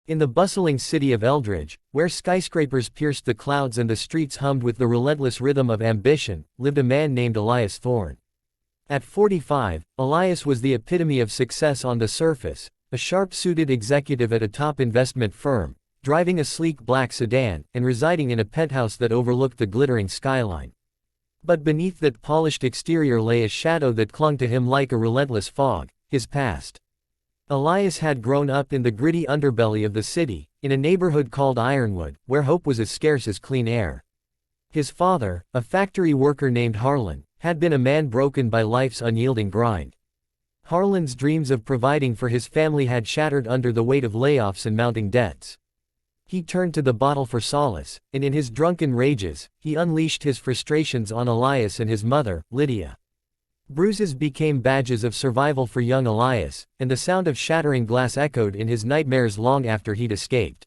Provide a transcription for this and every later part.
In the bustling city of Eldridge, where skyscrapers pierced the clouds and the streets hummed with the relentless rhythm of ambition, lived a man named Elias Thorne. At 45, Elias was the epitome of success on the surface, a sharp-suited executive at a top investment firm, driving a sleek black sedan, and residing in a penthouse that overlooked the glittering skyline. But beneath that polished exterior lay a shadow that clung to him like a relentless fog: his past. Elias had grown up in the gritty underbelly of the city, in a neighborhood called Ironwood, where hope was as scarce as clean air. His father, a factory worker named Harlan, had been a man broken by life's unyielding grind. Harlan's dreams of providing for his family had shattered under the weight of layoffs and mounting debts. He turned to the bottle for solace, and in his drunken rages, he unleashed his frustrations on Elias and his mother, Lydia. Bruises became badges of survival for young Elias, and the sound of shattering glass echoed in his nightmares long after he'd escaped.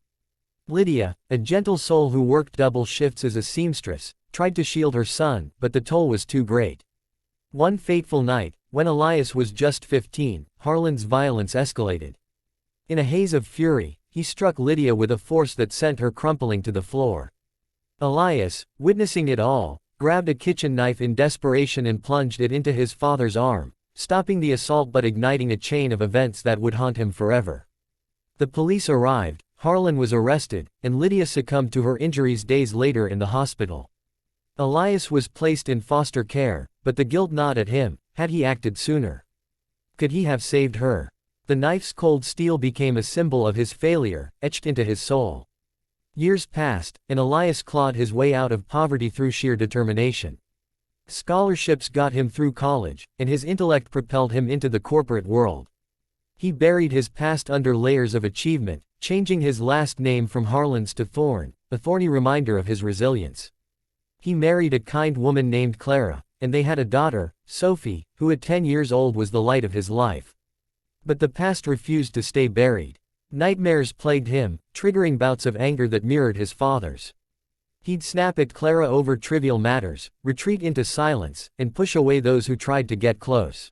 Lydia, a gentle soul who worked double shifts as a seamstress, tried to shield her son, but the toll was too great. One fateful night, when Elias was just 15, Harlan's violence escalated. In a haze of fury, he struck Lydia with a force that sent her crumpling to the floor. Elias, witnessing it all, grabbed a kitchen knife in desperation and plunged it into his father's arm, stopping the assault but igniting a chain of events that would haunt him forever. The police arrived, Harlan was arrested, and Lydia succumbed to her injuries days later in the hospital. Elias was placed in foster care, but the guilt gnawed at him. Had he acted sooner? Could he have saved her? The knife's cold steel became a symbol of his failure, etched into his soul. Years passed, and Elias clawed his way out of poverty through sheer determination. Scholarships got him through college, and his intellect propelled him into the corporate world. He buried his past under layers of achievement, changing his last name from Harlan's to Thorne, a thorny reminder of his resilience. He married a kind woman named Clara, and they had a daughter, Sophie, who at 10 years old was the light of his life. But the past refused to stay buried. Nightmares plagued him, triggering bouts of anger that mirrored his father's. He'd snap at Clara over trivial matters, retreat into silence, and push away those who tried to get close.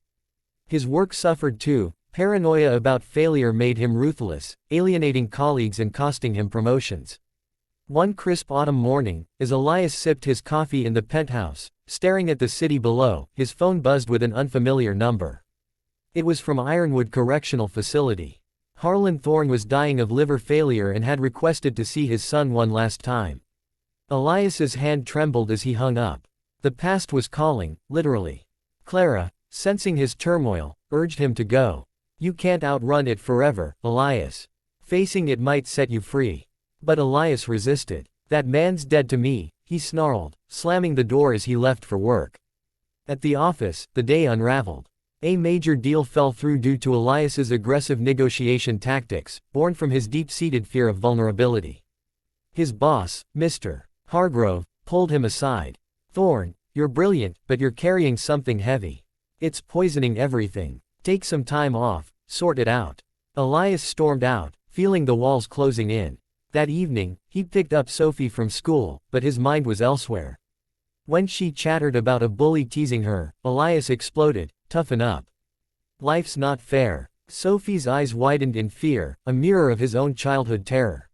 His work suffered too. Paranoia about failure made him ruthless, alienating colleagues and costing him promotions. One crisp autumn morning, as Elias sipped his coffee in the penthouse, staring at the city below, his phone buzzed with an unfamiliar number. It was from Ironwood Correctional Facility. Harlan Thorne was dying of liver failure and had requested to see his son one last time. Elias's hand trembled as he hung up. The past was calling, literally. Clara, sensing his turmoil, urged him to go. "You can't outrun it forever, Elias. Facing it might set you free." But Elias resisted. "That man's dead to me," he snarled, slamming the door as he left for work. At the office, the day unraveled. A major deal fell through due to Elias's aggressive negotiation tactics, born from his deep-seated fear of vulnerability. His boss, Mr. Hargrove, pulled him aside. "Thorne, you're brilliant, but you're carrying something heavy. It's poisoning everything. Take some time off, sort it out." Elias stormed out, feeling the walls closing in. That evening, he picked up Sophie from school, but his mind was elsewhere. When she chattered about a bully teasing her, Elias exploded, "Toughen up. Life's not fair." Sophie's eyes widened in fear, a mirror of his own childhood terror.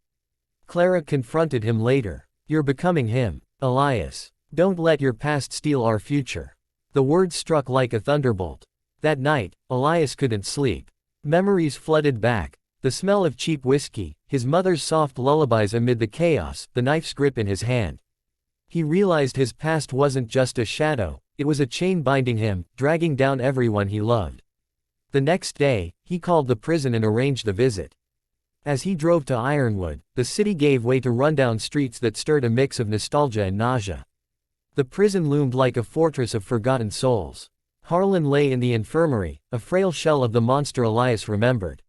Clara confronted him later. "You're becoming him, Elias. Don't let your past steal our future." The words struck like a thunderbolt. That night, Elias couldn't sleep. Memories flooded back. The smell of cheap whiskey, his mother's soft lullabies amid the chaos, the knife's grip in his hand. He realized his past wasn't just a shadow, it was a chain binding him, dragging down everyone he loved. The next day, he called the prison and arranged the visit. As he drove to Ironwood, the city gave way to rundown streets that stirred a mix of nostalgia and nausea. The prison loomed like a fortress of forgotten souls. Harlan lay in the infirmary, a frail shell of the monster Elias remembered.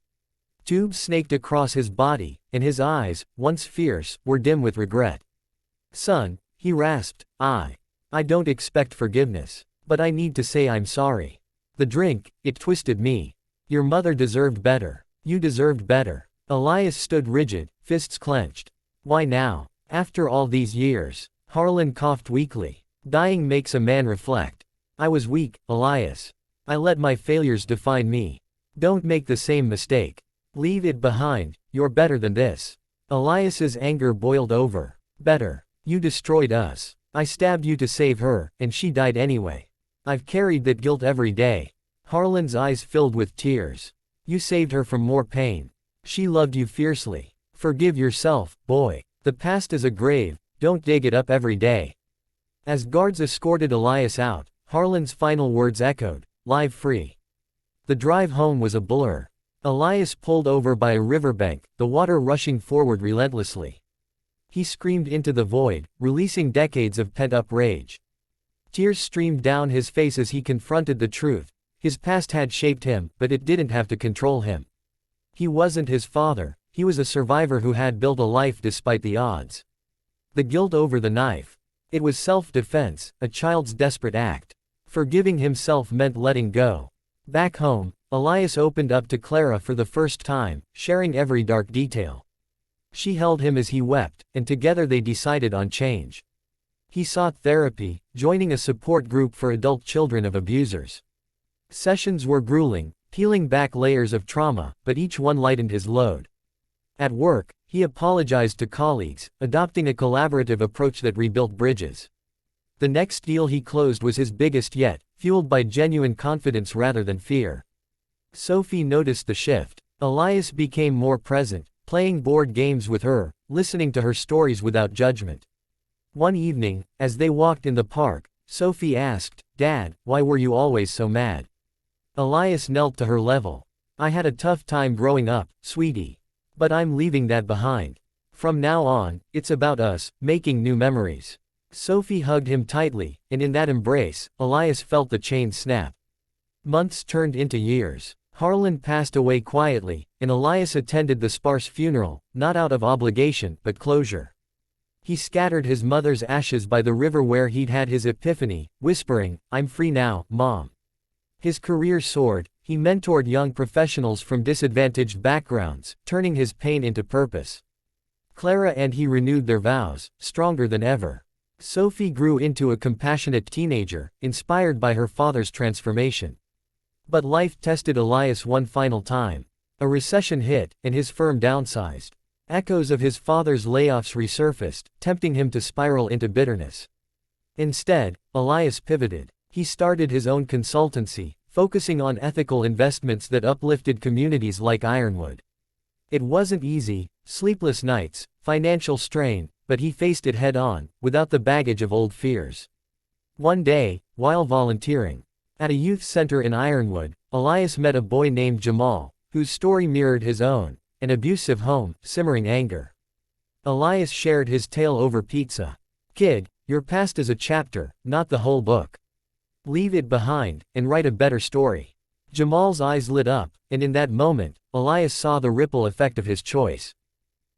Tubes snaked across his body, and his eyes, once fierce, were dim with regret. "Son," he rasped, I don't expect forgiveness. But I need to say I'm sorry. The drink, it twisted me. Your mother deserved better. You deserved better." Elias stood rigid, fists clenched. "Why now? After all these years?" Harlan coughed weakly. "Dying makes a man reflect. I was weak, Elias. I let my failures define me. Don't make the same mistake. Leave it behind. you're better than this. Elias's anger boiled over. Better. You destroyed us. I stabbed you to save her, and she died anyway. I've carried that guilt every day. Harlan's eyes filled with tears. You saved her from more pain. She loved you fiercely. Forgive yourself, boy. The past is a grave, don't dig it up every day. As guards escorted Elias out, Harlan's final words echoed, live free. The drive home was a blur. Elias pulled over by a riverbank, the water rushing forward relentlessly. He screamed into the void, releasing decades of pent-up rage. Tears streamed down his face as he confronted the truth. His past had shaped him, but it didn't have to control him. He wasn't his father, he was a survivor who had built a life despite the odds. The guilt over the knife. It was self-defense, a child's desperate act. Forgiving himself meant letting go. Back home, Elias opened up to Clara for the first time, sharing every dark detail. She held him as he wept, and together they decided on change. He sought therapy, joining a support group for adult children of abusers. Sessions were grueling, peeling back layers of trauma, but each one lightened his load. At work, he apologized to colleagues, adopting a collaborative approach that rebuilt bridges. The next deal he closed was his biggest yet, fueled by genuine confidence rather than fear. Sophie noticed the shift. Elias became more present, playing board games with her, listening to her stories without judgment. One evening, as they walked in the park, Sophie asked, "Dad, why were you always so mad?" Elias knelt to her level. "I had a tough time growing up, sweetie. But I'm leaving that behind. From now on, it's about us, making new memories." Sophie hugged him tightly, and in that embrace, Elias felt the chain snap. Months turned into years. Harlan passed away quietly, and Elias attended the sparse funeral, not out of obligation, but closure. He scattered his mother's ashes by the river where he'd had his epiphany, whispering, "I'm free now, Mom." His career soared. He mentored young professionals from disadvantaged backgrounds, turning his pain into purpose. Clara and he renewed their vows, stronger than ever. Sophie grew into a compassionate teenager, inspired by her father's transformation. But life tested Elias one final time. A recession hit, and his firm downsized. Echoes of his father's layoffs resurfaced, tempting him to spiral into bitterness. Instead, Elias pivoted. He started his own consultancy, focusing on ethical investments that uplifted communities like Ironwood. It wasn't easy, sleepless nights, financial strain, but he faced it head-on, without the baggage of old fears. One day, while volunteering at a youth center in Ironwood, Elias met a boy named Jamal, whose story mirrored his own, an abusive home, simmering anger. Elias shared his tale over pizza. "Kid, your past is a chapter, not the whole book. Leave it behind, and write a better story." Jamal's eyes lit up, and in that moment, Elias saw the ripple effect of his choice.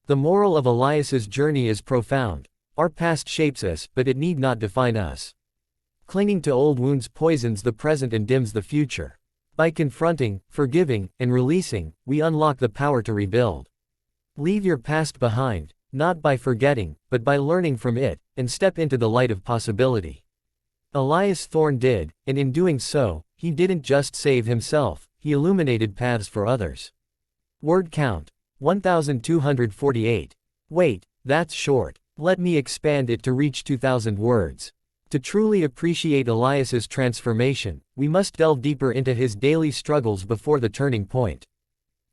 The moral of Elias's journey is profound. Our past shapes us, but it need not define us. Clinging to old wounds poisons the present and dims the future. By confronting, forgiving, and releasing, we unlock the power to rebuild. Leave your past behind, not by forgetting, but by learning from it, and step into the light of possibility. Elias Thorne did, and in doing so, he didn't just save himself, he illuminated paths for others. Word count: 1,248. Wait, that's short. Let me expand it to reach 2,000 words. To truly appreciate Elias's transformation, we must delve deeper into his daily struggles before the turning point.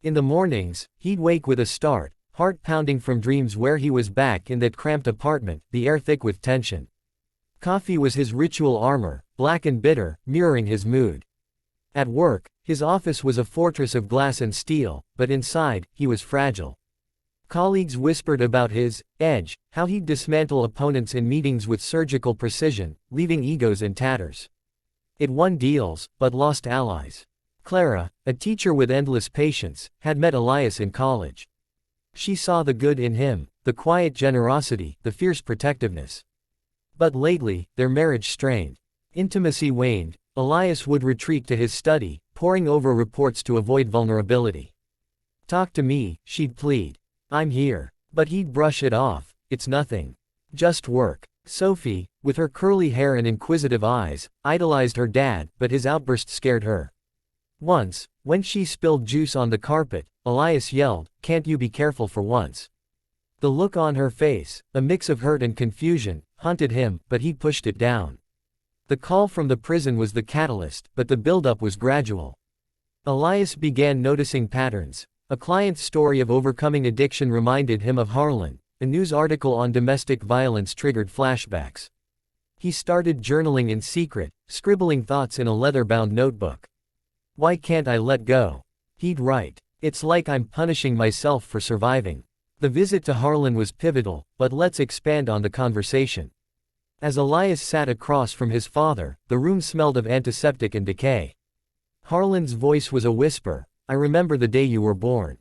In the mornings, he'd wake with a start, heart pounding from dreams where he was back in that cramped apartment, the air thick with tension. Coffee was his ritual armor, black and bitter, mirroring his mood. At work, his office was a fortress of glass and steel, but inside, he was fragile. Colleagues whispered about his edge, how he'd dismantle opponents in meetings with surgical precision, leaving egos in tatters. It won deals, but lost allies. Clara, a teacher with endless patience, had met Elias in college. She saw the good in him, the quiet generosity, the fierce protectiveness. But lately, their marriage strained. Intimacy waned. Elias would retreat to his study, poring over reports to avoid vulnerability. "Talk to me," she'd plead. "I'm here." But he'd brush it off. "It's nothing. Just work." Sophie, with her curly hair and inquisitive eyes, idolized her dad, but his outburst scared her. Once, when she spilled juice on the carpet, Elias yelled, "Can't you be careful for once?" The look on her face, a mix of hurt and confusion, haunted him, but he pushed it down. The call from the prison was the catalyst, but the buildup was gradual. Elias began noticing patterns. A client's story of overcoming addiction reminded him of Harlan. A news article on domestic violence triggered flashbacks. He started journaling in secret, scribbling thoughts in a leather-bound notebook. "Why can't I let go?" he'd write. "It's like I'm punishing myself for surviving." The visit to Harlan was pivotal, but let's expand on the conversation. As Elias sat across from his father, the room smelled of antiseptic and decay. Harlan's voice was a whisper. "I remember the day you were born.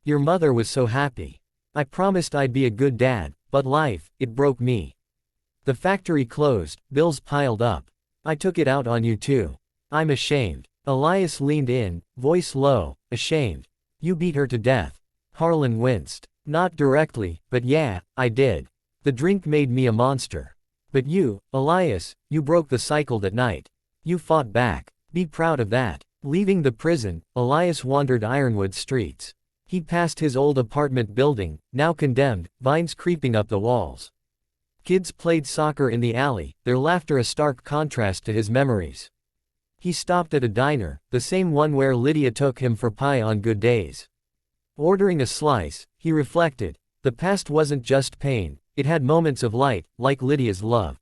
Your mother was so happy. I promised I'd be a good dad, but life, it broke me. The factory closed, bills piled up. I took it out on you too. I'm ashamed." Elias leaned in, voice low, "Ashamed? You beat her to death." Harlan winced. "Not directly, but yeah, I did. The drink made me a monster. But you, Elias, you broke the cycle that night. You fought back. Be proud of that." Leaving the prison, Elias wandered Ironwood streets. He passed his old apartment building, now condemned, vines creeping up the walls. Kids played soccer in the alley, their laughter a stark contrast to his memories. He stopped at a diner, the same one where Lydia took him for pie on good days. Ordering a slice, he reflected. The past wasn't just pain, it had moments of light, like Lydia's love.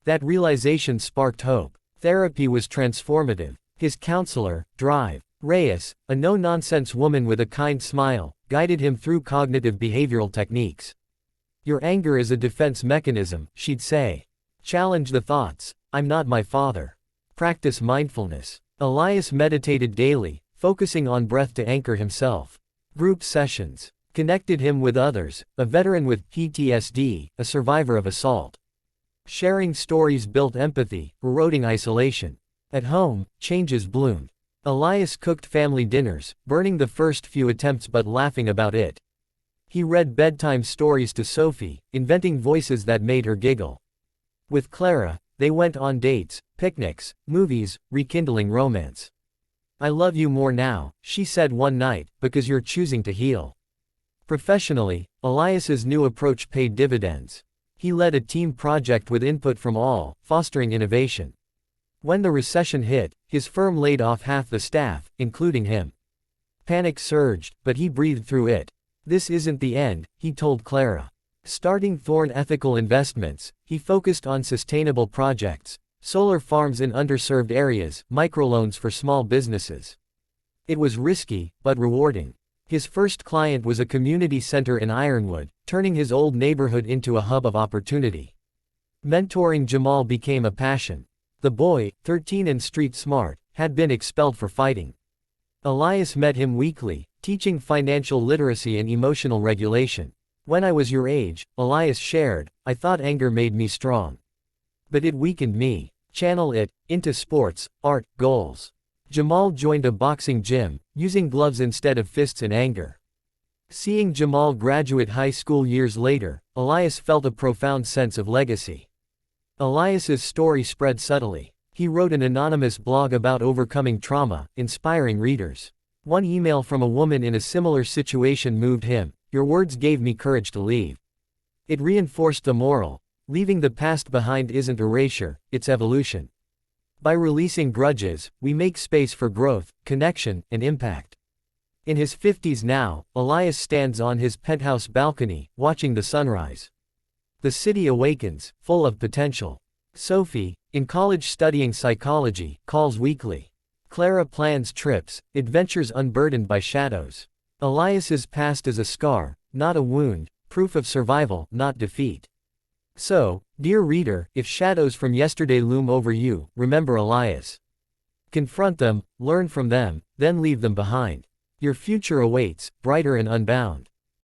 That realization sparked hope. Therapy was transformative. His counselor, Drive Reyes, a no-nonsense woman with a kind smile, guided him through cognitive behavioral techniques. "Your anger is a defense mechanism," she'd say. "Challenge the thoughts. I'm not my father. Practice mindfulness." Elias meditated daily, focusing on breath to anchor himself. Group sessions connected him with others, a veteran with PTSD, a survivor of assault. Sharing stories built empathy, eroding isolation. At home, changes bloomed. Elias cooked family dinners, burning the first few attempts but laughing about it. He read bedtime stories to Sophie, inventing voices that made her giggle. With Clara, they went on dates, picnics, movies, rekindling romance. "I love you more now," she said one night, "because you're choosing to heal." Professionally, Elias's new approach paid dividends. He led a team project with input from all, fostering innovation. When the recession hit, his firm laid off half the staff, including him. Panic surged, but he breathed through it. "This isn't the end," he told Clara. Starting Thorn Ethical Investments, he focused on sustainable projects, solar farms in underserved areas, microloans for small businesses. It was risky, but rewarding. His first client was a community center in Ironwood, turning his old neighborhood into a hub of opportunity. Mentoring Jamal became a passion. The boy, 13 and street smart, had been expelled for fighting. Elias met him weekly, teaching financial literacy and emotional regulation. "When I was your age," Elias shared, "I thought anger made me strong. But it weakened me. Channel it into sports, art, goals." Jamal joined a boxing gym, using gloves instead of fists in anger. Seeing Jamal graduate high school years later, Elias felt a profound sense of legacy. Elias's story spread subtly. He wrote an anonymous blog about overcoming trauma, inspiring readers. One email from a woman in a similar situation moved him. "Your words gave me courage to leave." It reinforced the moral. Leaving the past behind isn't erasure, it's evolution. By releasing grudges, we make space for growth, connection, and impact. In his 50s now, Elias stands on his penthouse balcony, watching the sunrise. The city awakens, full of potential. Sophie, in college studying psychology, calls weekly. Clara plans trips, adventures unburdened by shadows. Elias's past is a scar, not a wound, proof of survival, not defeat. So, dear reader, if shadows from yesterday loom over you, remember Elias. Confront them, learn from them, then leave them behind. Your future awaits, brighter and unbound.